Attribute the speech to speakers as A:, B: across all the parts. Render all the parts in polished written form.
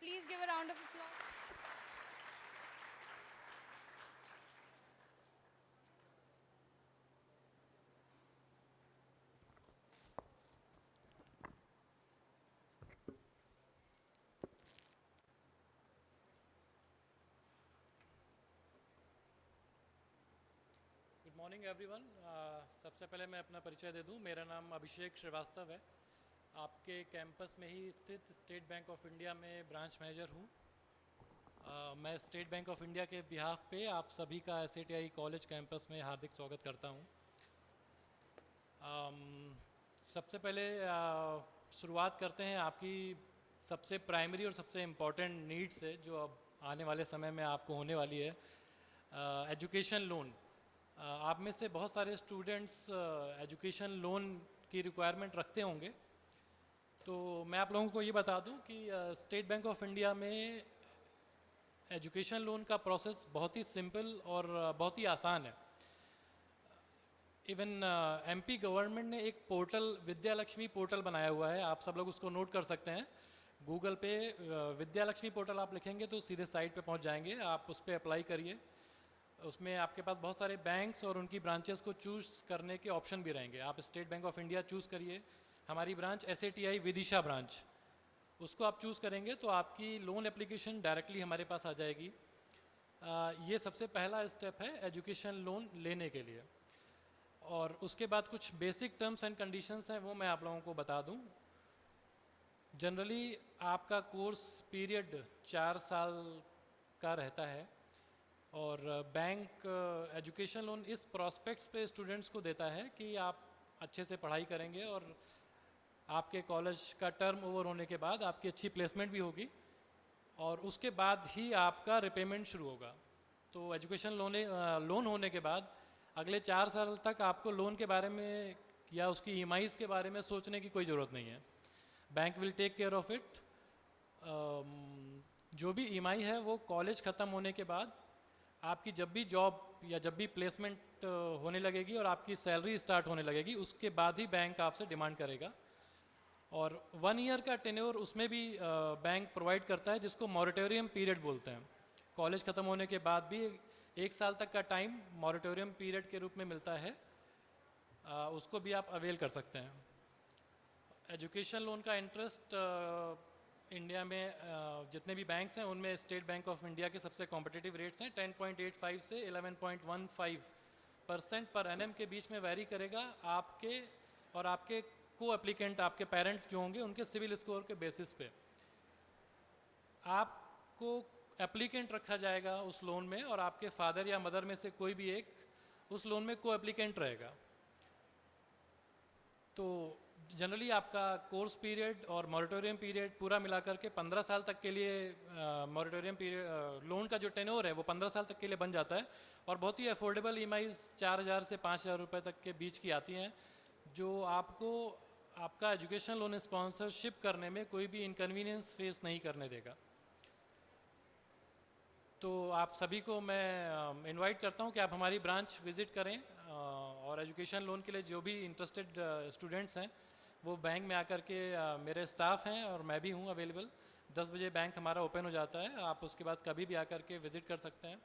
A: Please give a round of applause.
B: Good morning everyone. सबसे पहले मैं अपना परिचय दे दूं। मेरा नाम अभिषेक श्रीवास्तव है। आपके कैंपस में ही स्थित स्टेट बैंक ऑफ इंडिया में ब्रांच मैनेजर हूं। मैं स्टेट बैंक ऑफ इंडिया के बिहाफ पे आप सभी का एसएटीआई कॉलेज कैंपस में हार्दिक स्वागत करता हूं। सबसे पहले शुरुआत करते हैं आपकी सबसे प्राइमरी और सबसे इम्पॉर्टेंट नीड से, जो अब आने वाले समय में आपको होने वाली है, एजुकेशन लोन। आप में से बहुत सारे स्टूडेंट्स एजुकेशन लोन की रिक्वायरमेंट रखते होंगे। तो मैं आप लोगों को ये बता दूं कि स्टेट बैंक ऑफ इंडिया में एजुकेशन लोन का प्रोसेस बहुत ही सिंपल और बहुत ही आसान है। इवन एमपी गवर्नमेंट ने एक पोर्टल, विद्या लक्ष्मी पोर्टल बनाया हुआ है। आप सब लोग उसको नोट कर सकते हैं। गूगल पे विद्या लक्ष्मी पोर्टल आप लिखेंगे तो सीधे साइट पे पहुंच जाएंगे। आप उस पर अप्लाई करिए। उसमें आपके पास बहुत सारे बैंक्स और उनकी ब्रांचेस को चूज़ करने के ऑप्शन भी रहेंगे। आप state bank of India choose करिए। हमारी ब्रांच एसएटीआई विदिशा ब्रांच, उसको आप चूज़ करेंगे तो आपकी लोन एप्लीकेशन डायरेक्टली हमारे पास आ जाएगी। ये सबसे पहला स्टेप है एजुकेशन लोन लेने के लिए। और उसके बाद कुछ बेसिक टर्म्स एंड कंडीशंस हैं, वो मैं आप लोगों को बता दूं। जनरली आपका कोर्स पीरियड 4 साल का रहता है और बैंक एजुकेशन लोन इस प्रॉस्पेक्ट्स पे स्टूडेंट्स को देता है कि आप अच्छे से पढ़ाई करेंगे और आपके कॉलेज का टर्म ओवर होने के बाद आपकी अच्छी प्लेसमेंट भी होगी और उसके बाद ही आपका रिपेमेंट शुरू होगा। तो एजुकेशन लोन होने के बाद अगले 4 साल तक आपको लोन के बारे में या उसकी ईएमआईज़ के बारे में सोचने की कोई ज़रूरत नहीं है। Bank will take care of it. जो भी ईएमआई है वो कॉलेज ख़त्म होने के बाद आपकी जब भी जॉब या जब भी प्लेसमेंट होने लगेगी और आपकी सैलरी स्टार्ट होने लगेगी, उसके बाद ही बैंक आपसे डिमांड करेगा। और 1 ईयर का टेन्योर उसमें भी बैंक प्रोवाइड करता है, जिसको मॉरेटोरियम पीरियड बोलते हैं। कॉलेज ख़त्म होने के बाद भी 1 साल तक का टाइम मॉरेटोरियम पीरियड के रूप में मिलता है। उसको भी आप अवेल कर सकते हैं। एजुकेशन लोन का इंटरेस्ट इंडिया में जितने भी बैंक्स हैं उनमें स्टेट बैंक ऑफ इंडिया के सबसे कॉम्पिटिटिव रेट्स हैं। 10.85 से 11.15% पर एनएम के बीच में वैरी करेगा, आपके और आपके को एप्लीकेंट, आपके पेरेंट्स जो होंगे, उनके सिविल स्कोर के बेसिस पे आपको एप्लीकेंट रखा जाएगा उस लोन में और आपके फादर या मदर में से कोई भी एक उस लोन में को एप्लीकेंट रहेगा। तो जनरली आपका कोर्स पीरियड और मॉरेटोरियम पीरियड पूरा मिलाकर के 15 साल तक के लिए मॉरेटोरियम पीरियड, लोन का जो टेन्योर है वो 15 साल तक के लिए बन जाता है। और बहुत ही अफोर्डेबल ईएमआईज़ 4,000 से 5,000 रुपये तक के बीच की आती हैं, जो आपको आपका एजुकेशन लोन स्पॉन्सरशिप करने में कोई भी इनकन्वीनियंस फेस नहीं करने देगा। तो आप सभी को मैं इनवाइट करता हूं कि आप हमारी ब्रांच विज़िट करें और एजुकेशन लोन के लिए जो भी इंटरेस्टेड स्टूडेंट्स हैं वो बैंक में आकर के, मेरे स्टाफ हैं और मैं भी हूं अवेलेबल। 10 बजे बैंक हमारा ओपन हो जाता है। आप उसके बाद कभी भी आकर के विज़िट कर सकते हैं।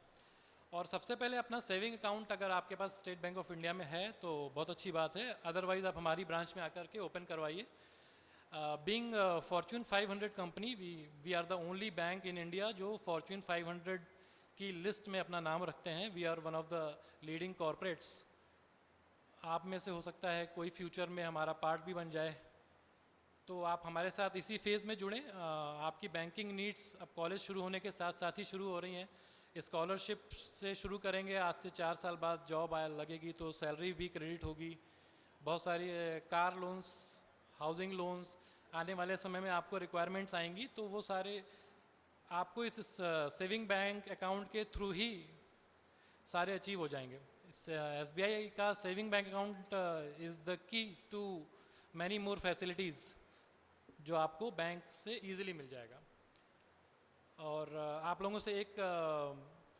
B: और सबसे पहले अपना सेविंग अकाउंट अगर आपके पास स्टेट बैंक ऑफ इंडिया में है तो बहुत अच्छी बात है, अदरवाइज़ आप हमारी ब्रांच में आकर के ओपन करवाइए। Being fortune 500 company, we are the only bank in India जो फॉर्च्यून 500 की लिस्ट में अपना नाम रखते हैं। We are one of the leading corporates. आप में से हो सकता है कोई फ्यूचर में हमारा पार्ट भी बन जाए, तो आप हमारे साथ इसी फेज़ में जुड़ें। आपकी बैंकिंग नीड्स अब कॉलेज शुरू होने के साथ साथ ही शुरू हो रही हैं। स्कॉलरशिप से शुरू करेंगे, आज से 4 साल बाद जॉब लगेगी तो सैलरी भी क्रेडिट होगी। बहुत सारी कार लोन्स, हाउसिंग लोन्स आने वाले समय में आपको रिक्वायरमेंट्स आएंगी, तो वो सारे आपको इस सेविंग बैंक अकाउंट के थ्रू ही सारे अचीव हो जाएंगे। इस एसबीआई का saving bank account is the key to many more facilities जो आपको बैंक से इजीली मिल जाएगा। और आप लोगों से एक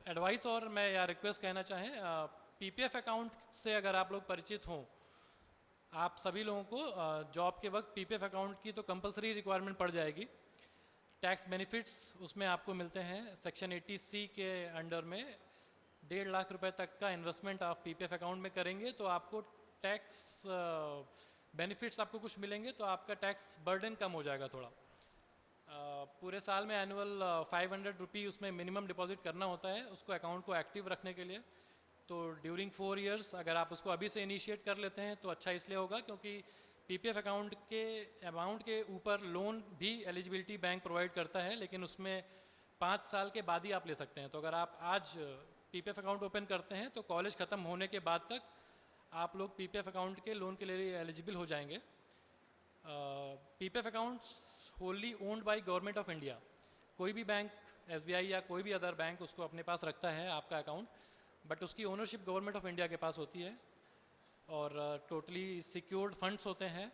B: एडवाइस और मैं या रिक्वेस्ट कहना चाहें, पीपीएफ अकाउंट से अगर आप लोग परिचित हों, आप सभी लोगों को जॉब के वक्त पीपीएफ अकाउंट की तो कंपलसरी रिक्वायरमेंट पड़ जाएगी। टैक्स बेनिफिट्स उसमें आपको मिलते हैं सेक्शन 80C के अंडर में 1.5 लाख रुपए तक का इन्वेस्टमेंट आप पीपीएफ अकाउंट में करेंगे तो आपको टैक्स बेनिफिट्स आपको कुछ मिलेंगे, तो आपका टैक्स बर्डन कम हो जाएगा थोड़ा। पूरे साल में एनुअल 500 रुपी उसमें मिनिमम डिपॉजिट करना होता है उसको अकाउंट को एक्टिव रखने के लिए। तो ड्यूरिंग 4 इयर्स अगर आप उसको अभी से इनिशिएट कर लेते हैं तो अच्छा इसलिए होगा क्योंकि पीपीएफ अकाउंट के अमाउंट के ऊपर लोन भी एलिजिबिलिटी बैंक प्रोवाइड करता है, लेकिन उसमें 5 साल के बाद ही आप ले सकते हैं। तो अगर आप आज पीपीएफ अकाउंट ओपन करते हैं तो कॉलेज ख़त्म होने के बाद तक आप लोग पीपीएफ अकाउंट के लोन के लिए एलिजिबल हो जाएंगे। PPF accounts wholly owned by government of India. कोई भी बैंक, एसबीआई या कोई भी अदर बैंक उसको अपने पास रखता है आपका अकाउंट, बट उसकी ओनरशिप गवर्नमेंट ऑफ इंडिया के पास होती है और टोटली सिक्योर्ड फंड्स होते हैं।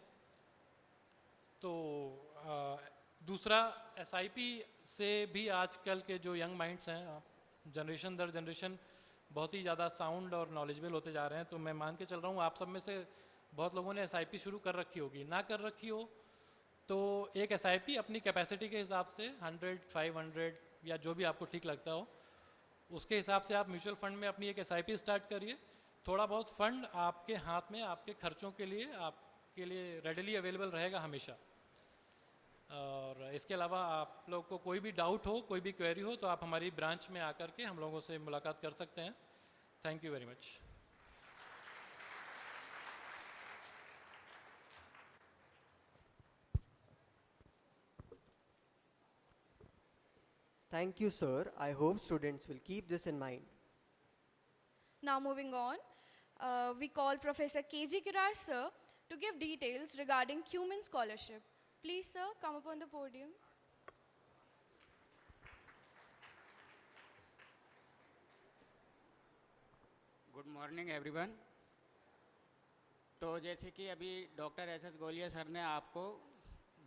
B: तो दूसरा एसआईपी से भी आजकल के जो यंग माइंड्स हैं जनरेशन दर जनरेशन बहुत ही ज़्यादा साउंड और नॉलेजेबल होते जा रहे हैं। तो मैं मान के चल रहा हूँ आप सब में से बहुत लोगों ने एसआईपी शुरू कर रखी होगी। ना कर रखी हो तो एक एसआईपी अपनी कैपेसिटी के हिसाब से 100, 500 या जो भी आपको ठीक लगता हो उसके हिसाब से आप म्यूचुअल फंड में अपनी एक एसआईपी स्टार्ट करिए। थोड़ा बहुत फंड आपके हाथ में आपके खर्चों के लिए आपके लिए रेडिली अवेलेबल रहेगा हमेशा। और इसके अलावा आप लोग को कोई भी डाउट हो, कोई भी क्वेरी हो तो आप हमारी ब्रांच में आकर के हम लोगों से मुलाकात कर सकते हैं। Thank you very much.
A: Thank you, sir. I hope students will keep this in mind.
C: Now moving on, we call Professor K.G. Kirar sir to give details regarding Cumin scholarship. Please sir, come up on the podium.
D: Good morning everyone. तो जैसे कि अभी doctor SS. गोलिया sir ने आपको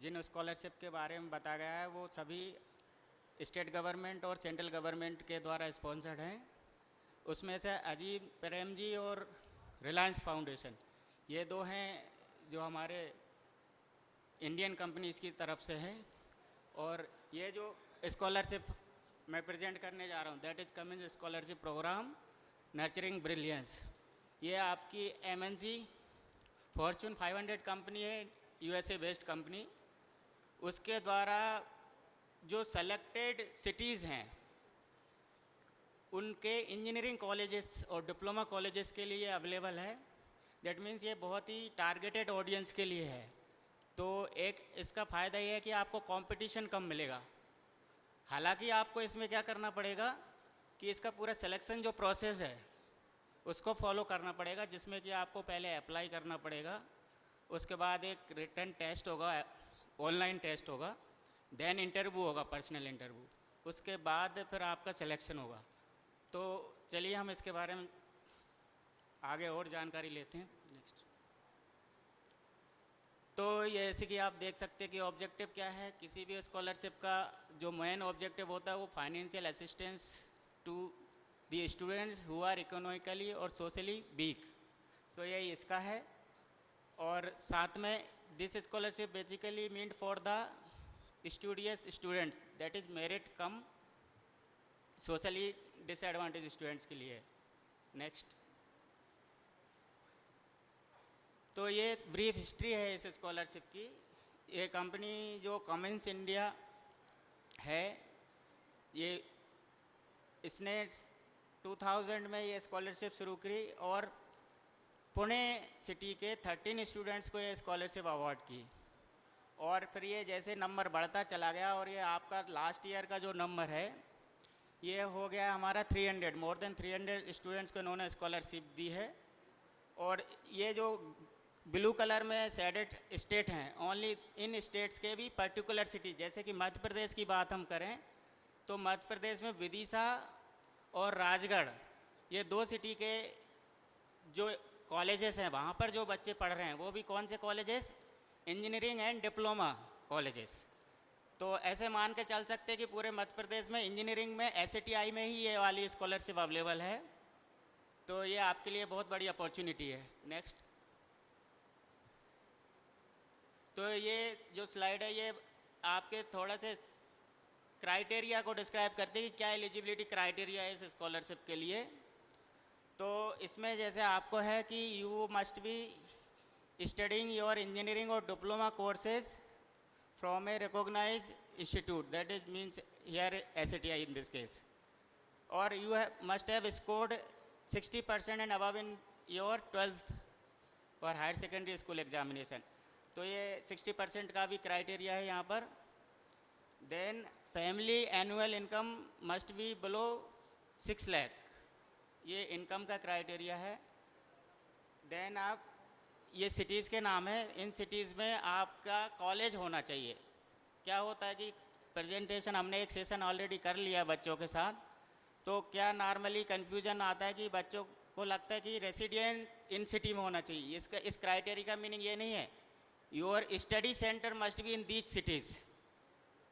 D: जिन scholarship के बारे में बताया गया है वो सभी स्टेट गवर्नमेंट और सेंट्रल गवर्नमेंट के द्वारा स्पॉन्सर्ड हैं। उसमें से अजीम प्रेम जी और रिलायंस फाउंडेशन ये दो हैं जो हमारे इंडियन कंपनीज की तरफ से हैं। और ये जो स्कॉलरशिप मैं प्रेजेंट करने जा रहा हूँ that is Cummins scholarship program nurturing brilliance. ये आपकी एमएनसी फॉर्च्यून 500 कंपनी है, यूएसए बेस्ड कंपनी। उसके द्वारा जो सेलेक्टेड सिटीज़ हैं उनके इंजीनियरिंग कॉलेजेस और डिप्लोमा कॉलेजेस के लिए अवेलेबल है। दैट मीन्स ये बहुत ही टारगेटेड ऑडियंस के लिए है। तो एक इसका फ़ायदा ये है कि आपको कंपटीशन कम मिलेगा। हालांकि आपको इसमें क्या करना पड़ेगा कि इसका पूरा सिलेक्शन जो प्रोसेस है उसको फॉलो करना पड़ेगा, जिसमें कि आपको पहले अप्लाई करना पड़ेगा, उसके बाद एक रिटन टेस्ट होगा, ऑनलाइन टेस्ट होगा, देन इंटरव्यू होगा, पर्सनल इंटरव्यू, उसके बाद फिर आपका सिलेक्शन होगा। तो चलिए हम इसके बारे में आगे और जानकारी लेते हैं। नेक्स्ट। तो ये जैसे कि आप देख सकते हैं कि ऑब्जेक्टिव क्या है किसी भी स्कॉलरशिप का। जो मेन ऑब्जेक्टिव होता है वो financial assistance to the students who are economically और सोशली वीक। तो यही इसका है। और साथ में this scholarship basically mean for the studious students that is merit cum socially disadvantage students के लिए। नेक्स्ट। तो ये ब्रीफ हिस्ट्री है इस स्कॉलरशिप की। ये कंपनी जो कमिंस इंडिया है ये इसने 2000 में ये स्कॉलरशिप शुरू की और पुणे सिटी के 13 स्टूडेंट्स को ये स्कॉलरशिप अवार्ड की। और फिर ये जैसे नंबर बढ़ता चला गया और ये आपका लास्ट ईयर का जो नंबर है ये हो गया हमारा 300, मोर देन 300 स्टूडेंट्स को इन्होंने स्कॉलरशिप दी है। और ये जो ब्लू कलर में शेडेड स्टेट हैं ओनली इन स्टेट्स के भी पर्टिकुलर सिटी, जैसे कि मध्य प्रदेश की बात हम करें तो मध्य प्रदेश में विदिशा और राजगढ़ ये दो सिटी के जो कॉलेजेस हैं वहाँ पर जो बच्चे पढ़ रहे हैं वो भी कौन से colleges, engineering and diploma colleges. तो ऐसे मान के चल सकते हैं कि पूरे मध्य प्रदेश में इंजीनियरिंग में एसटीआई में ही ये वाली स्कॉलरशिप अवेलेबल है। तो ये आपके लिए बहुत बड़ी अपॉर्चुनिटी है। नेक्स्ट। तो ये जो स्लाइड है ये आपके थोड़ा से क्राइटेरिया को डिस्क्राइब करते हैं कि क्या एलिजिबिलिटी क्राइटेरिया है इस स्कॉलरशिप के लिए। तो इसमें जैसे आपको है कि you must be studying your engineering or diploma courses from a recognized institute, that is means here SATI in this case, or you must have scored 60% and above in your 12th or higher secondary school examination. तो ये 60% का भी criteria है यहाँ पर। Then family annual income must be below 6 lakh, ये income का criteria है। देन आप ये सिटीज़ के नाम है, इन सिटीज़ में आपका कॉलेज होना चाहिए। क्या होता है कि प्रेजेंटेशन हमने एक सेशन ऑलरेडी कर लिया बच्चों के साथ, तो क्या नॉर्मली कन्फ्यूजन आता है कि बच्चों को लगता है कि रेसिडेंट इन सिटी में होना चाहिए। इसका इस क्राइटेरिया का मीनिंग ये नहीं है, your study centre must be in these cities.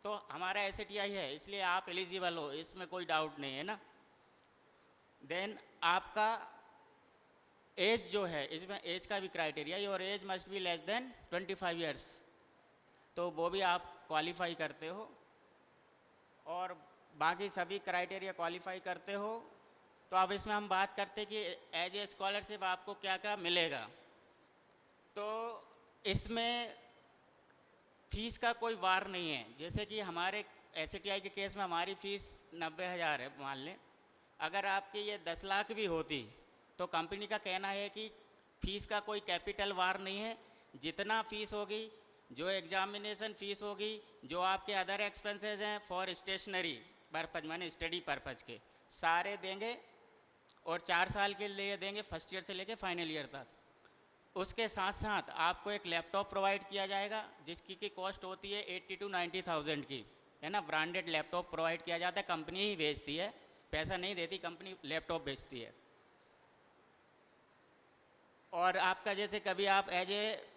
D: तो हमारा SATI है इसलिए आप एलिजिबल हो, इसमें कोई डाउट नहीं है ना। देन आपका एज जो है, इसमें एज का भी criteria, your age must be less than 25 years, तो वो भी आप क्वालिफाई करते हो। और बाकी सभी क्राइटेरिया क्वालिफाई करते हो। तो अब इसमें हम बात करते हैं कि एज ए स्कॉलरशिप आपको क्या क्या मिलेगा। तो इसमें फ़ीस का कोई वार नहीं है। जैसे कि हमारे SATI के केस में हमारी फ़ीस 90,000 है मान लें, अगर आपकी ये 10 लाख भी होती तो कंपनी का कहना है कि फ़ीस का कोई कैपिटल वार नहीं है। जितना फ़ीस होगी, जो एग्जामिनेशन फ़ीस होगी, जो आपके अदर एक्सपेंसेस हैं फॉर स्टेशनरी पर्पज़ माने स्टडी पर्पज़ के, सारे देंगे और 4 साल के लिए देंगे, फर्स्ट ईयर से लेके फाइनल ईयर तक। उसके साथ साथ आपको एक लैपटॉप प्रोवाइड किया जाएगा जिसकी की कॉस्ट होती है 80 to 90,000 की, है ना। ब्रांडेड लैपटॉप प्रोवाइड किया जाता है, कंपनी ही बेचती है, पैसा नहीं देती कंपनी, लैपटॉप बेचती है। और आपका जैसे कभी आप एज ए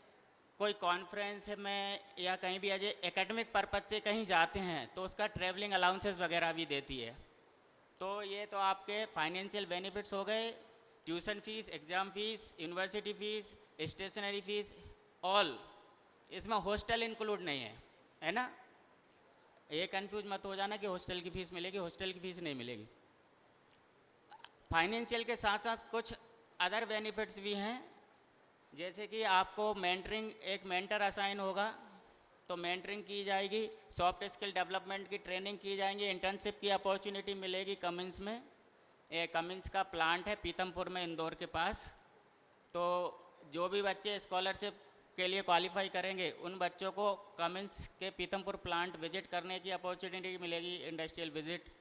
D: कोई कॉन्फ्रेंस में या कहीं भी एज ए एकेडमिक पर्पज़ से कहीं जाते हैं तो उसका ट्रैवलिंग अलाउंसेस वगैरह भी देती है। तो ये तो आपके फाइनेंशियल बेनिफिट्स हो गए। Tuition fees, exam fees, university fees, stationery fees, all. इसमें हॉस्टल इंक्लूड नहीं है ना। ये कंफ्यूज मत हो जाना कि हॉस्टल की फ़ीस मिलेगी, हॉस्टल की फ़ीस नहीं मिलेगी। फाइनेंशियल के साथ साथ कुछ अदर बेनिफिट्स भी हैं, जैसे कि आपको मेंटरिंग, एक मेंटर असाइन होगा तो मेंटरिंग की जाएगी, सॉफ्ट स्किल डेवलपमेंट की ट्रेनिंग की जाएंगी, इंटर्नशिप की अपॉर्चुनिटी मिलेगी कमिंस में। ये कमिंस का प्लांट है पीतमपुर में, इंदौर के पास। तो जो भी बच्चे स्कॉलरशिप के लिए क्वालिफाई करेंगे उन बच्चों को कमिंस के पीतमपुर प्लांट विजिट करने की अपॉर्चुनिटी मिलेगी, इंडस्ट्रियल विजिट,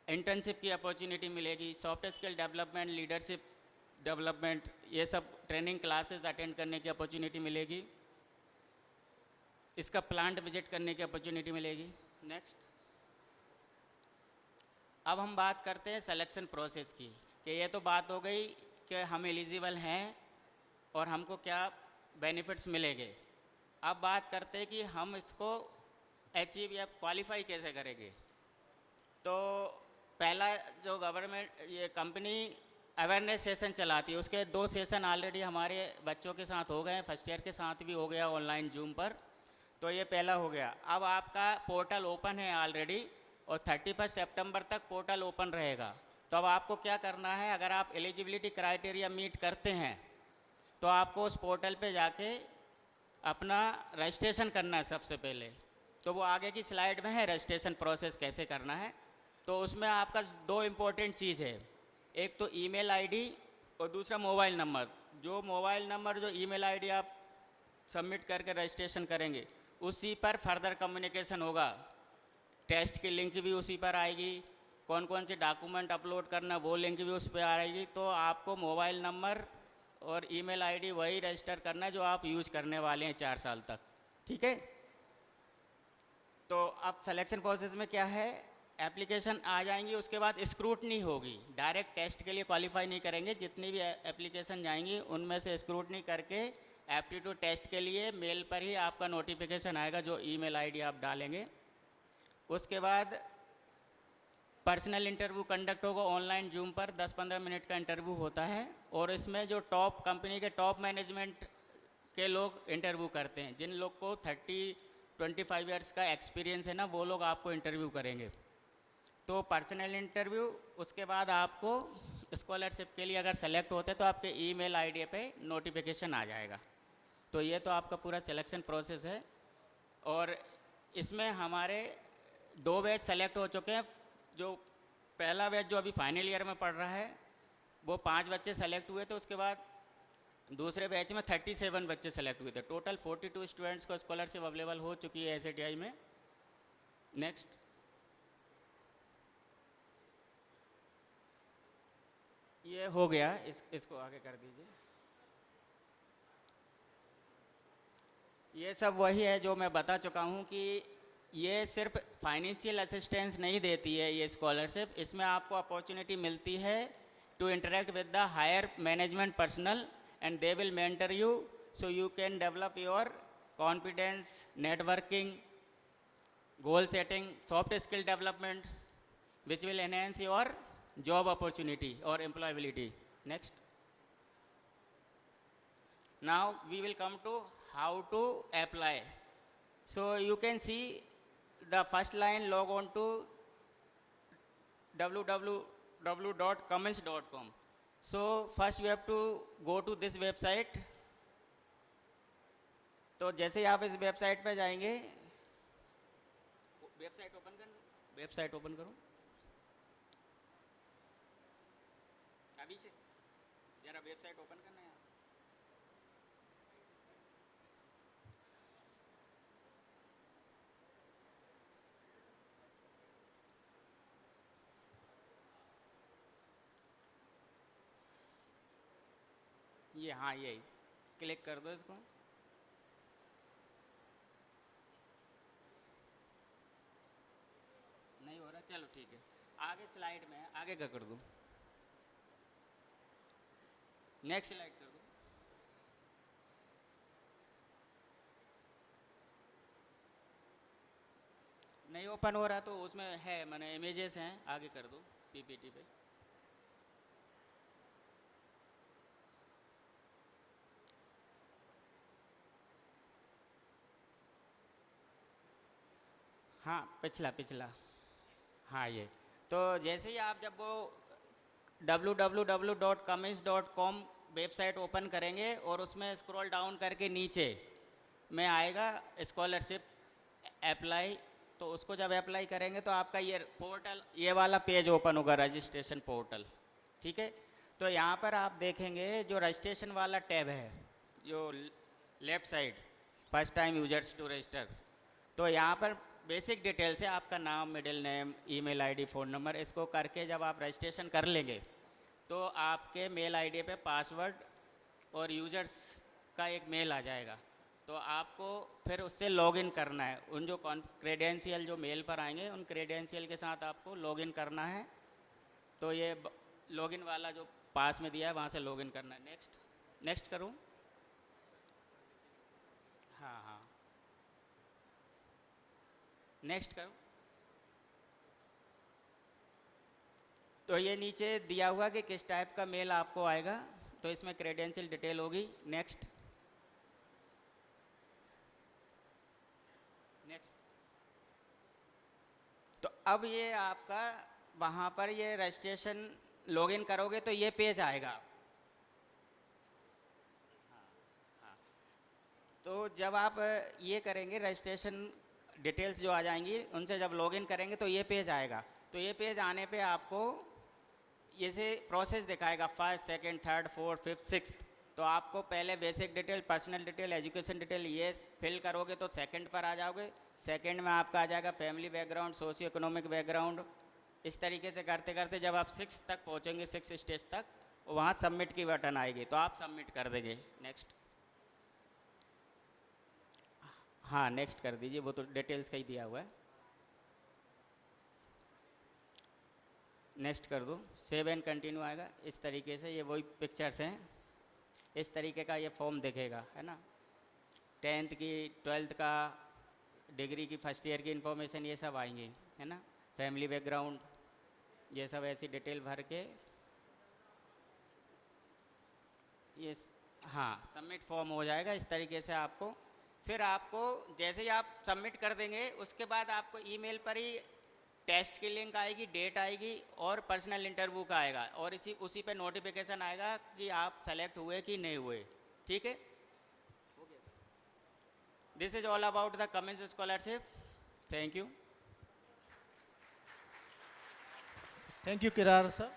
D: इंटर्नशिप की अपॉर्चुनिटी मिलेगी, soft skill development, leadership development, ये सब ट्रेनिंग क्लासेस अटेंड करने की अपॉर्चुनिटी मिलेगी, इसका प्लांट विजिट करने की अपॉर्चुनिटी मिलेगी। नेक्स्ट, अब हम बात करते हैं सिलेक्शन प्रोसेस की, कि ये तो बात हो गई कि हम एलिजिबल हैं और हमको क्या बेनिफिट्स मिलेंगे। अब बात करते हैं कि हम इसको अचीव या क्वालिफाई कैसे करेंगे। तो पहला जो गवर्नमेंट ये कंपनी अवेयरनेस सेशन चलाती है, उसके 2 सेशन ऑलरेडी हमारे बच्चों के साथ हो गए हैं, फर्स्ट ईयर के साथ भी हो गया ऑनलाइन जूम पर। तो ये पहला हो गया। अब आपका पोर्टल ओपन है ऑलरेडी और 31 सितंबर तक पोर्टल ओपन रहेगा। तो अब आपको क्या करना है, अगर आप एलिजिबिलिटी क्राइटेरिया मीट करते हैं तो आपको उस पोर्टल पे जाके अपना रजिस्ट्रेशन करना है सबसे पहले। तो वो आगे की स्लाइड में है, रजिस्ट्रेशन प्रोसेस कैसे करना है। तो उसमें आपका 2 इम्पोर्टेंट चीज़ है, एक तो ईमेल आईडी और दूसरा मोबाइल नंबर। जो मोबाइल नंबर, जो ईमेल आईडी आप सबमिट करके रजिस्ट्रेशन करेंगे उसी पर फर्दर कम्युनिकेशन होगा। टेस्ट की लिंक भी उसी पर आएगी, कौन कौन से डॉक्यूमेंट अपलोड करना वो लिंक भी उस पर आएगी। तो आपको मोबाइल नंबर और ईमेल आईडी वही रजिस्टर करना है जो आप यूज़ करने वाले हैं 4 साल तक, ठीक है। तो अब सिलेक्शन प्रोसेस में क्या है, एप्लीकेशन आ जाएंगी, उसके बाद स्क्रूटनी होगी। डायरेक्ट टेस्ट के लिए क्वालिफाई नहीं करेंगे, जितनी भी एप्लीकेशन जाएंगी उनमें से स्क्रूटनी करके एप्टीट्यूड टेस्ट के लिए मेल पर ही आपका नोटिफिकेशन आएगा, जो ईमेल आईडी आप डालेंगे। उसके बाद पर्सनल इंटरव्यू कंडक्ट होगा ऑनलाइन जूम पर, 10-15 मिनट का इंटरव्यू होता है। और इसमें जो टॉप कंपनी के टॉप मैनेजमेंट के लोग इंटरव्यू करते हैं, जिन लोग को 30 25 इयर्स का एक्सपीरियंस है ना, वो लोग आपको इंटरव्यू करेंगे। तो पर्सनल इंटरव्यू, उसके बाद आपको स्कॉलरशिप के लिए अगर सेलेक्ट होते तो आपके ईमेल आईडी पे नोटिफिकेशन आ जाएगा। तो ये तो आपका पूरा सिलेक्शन प्रोसेस है। और इसमें हमारे 2 बैच सेलेक्ट हो चुके हैं। जो पहला बैच जो अभी फाइनल ईयर में पढ़ रहा है वो 5 बच्चे सेलेक्ट हुए थे। उसके बाद दूसरे बैच में 37 बच्चे सेलेक्ट हुए थे। टोटल 42 स्टूडेंट्स को स्कॉलरशिप अवेलेबल हो चुकी है SATI में। नेक्स्ट, ये हो गया, इसको आगे कर दीजिए। ये सब वही है जो मैं बता चुका हूँ कि ये सिर्फ फाइनेंशियल असिस्टेंस नहीं देती है ये स्कॉलरशिप, इसमें आपको अपॉर्चुनिटी मिलती है to interact with the higher management personal and they will mentor you, so you can develop your confidence, networking, goal setting, soft skill development, which will enhance your job opportunity or employability. Next. Now we will come to how to apply. So you can see the first line, log on to www.cummins.com. So first you have to go to this website. तो जैसे ही आप इस website पे जाएंगे, website open करो अभी से, जरा वेबसाइट ओपन करना है। ये हाँ, यही क्लिक कर दो इसको। नहीं हो रहा, चलो ठीक है, आगे स्लाइड में आगे का कर दूँ, नेक्स्ट स्लाइड कर दो। नहीं ओपन हो रहा तो उसमें है, मैंने इमेजेस हैं, आगे कर दो PPT पे। हाँ, पिछला, हाँ ये। तो जैसे ही आप जब वो www.cummins.com वेबसाइट ओपन करेंगे और उसमें स्क्रॉल डाउन करके नीचे में आएगा स्कॉलरशिप अप्लाई, तो उसको जब अप्लाई करेंगे तो आपका ये पोर्टल, ये वाला पेज ओपन होगा, रजिस्ट्रेशन पोर्टल। ठीक है, तो यहाँ पर आप देखेंगे जो रजिस्ट्रेशन वाला टैब है, जो left side, first time users to register, तो यहाँ पर बेसिक डिटेल्स है, आपका नाम, middle name, email ID, phone number. इसको करके जब आप रजिस्ट्रेशन कर लेंगे तो आपके मेल आईडी पे पासवर्ड और यूजर्स का एक मेल आ जाएगा। तो आपको फिर उससे लॉगिन करना है, उन जो क्रेडेंशियल जो मेल पर आएंगे उन क्रेडेंशियल के साथ आपको लॉगिन करना है। तो ये लॉगिन वाला जो पास में दिया है वहाँ से लॉगिन करना है। नेक्स्ट करूँ? हाँ, नेक्स्ट करो। तो ये नीचे दिया हुआ कि किस टाइप का मेल आपको आएगा, तो इसमें क्रेडेंशियल डिटेल होगी। नेक्स्ट। तो अब ये आपका वहाँ पर ये रजिस्ट्रेशन लॉगिन करोगे तो ये पेज आएगा। तो जब आप ये करेंगे, रजिस्ट्रेशन डिटेल्स जो आ जाएंगी उनसे जब लॉगिन करेंगे तो ये पेज आएगा। तो ये पेज आने पे आपको ये से प्रोसेस दिखाएगा, first, second, third, fourth, fifth, sixth. तो आपको पहले basic detail, personal detail, education detail ये फिल करोगे तो सेकंड पर आ जाओगे। सेकंड में आपका आ जाएगा family background, socio economic background. इस तरीके से करते करते जब आप 6 तक पहुँचेंगे, 6 स्टेज तक, वहाँ सबमिट की बटन आएगी तो आप सबमिट कर देंगे। नेक्स्ट। हाँ, नेक्स्ट कर दीजिए, वो तो डिटेल्स का ही दिया हुआ है। नेक्स्ट कर दो, सेव एंड कंटिन्यू आएगा। इस तरीके से ये वही पिक्चर्स हैं, इस तरीके का ये फॉर्म दिखेगा, है ना। 10th की, 12th का, डिग्री की फर्स्ट ईयर की इन्फॉर्मेशन ये सब आएंगी, है ना। फैमिली बैकग्राउंड, ये सब ऐसी डिटेल भर के ये हाँ सबमिट फॉर्म हो जाएगा। इस तरीके से आपको फिर आपको जैसे ही आप सबमिट कर देंगे उसके बाद आपको ईमेल पर ही टेस्ट की लिंक आएगी, डेट आएगी और पर्सनल इंटरव्यू का आएगा, और उसी पे नोटिफिकेशन आएगा कि आप सेलेक्ट हुए कि नहीं हुए। ठीक है, this is all about the Cummins scholarship. Thank you.
E: Thank you Kirar sir.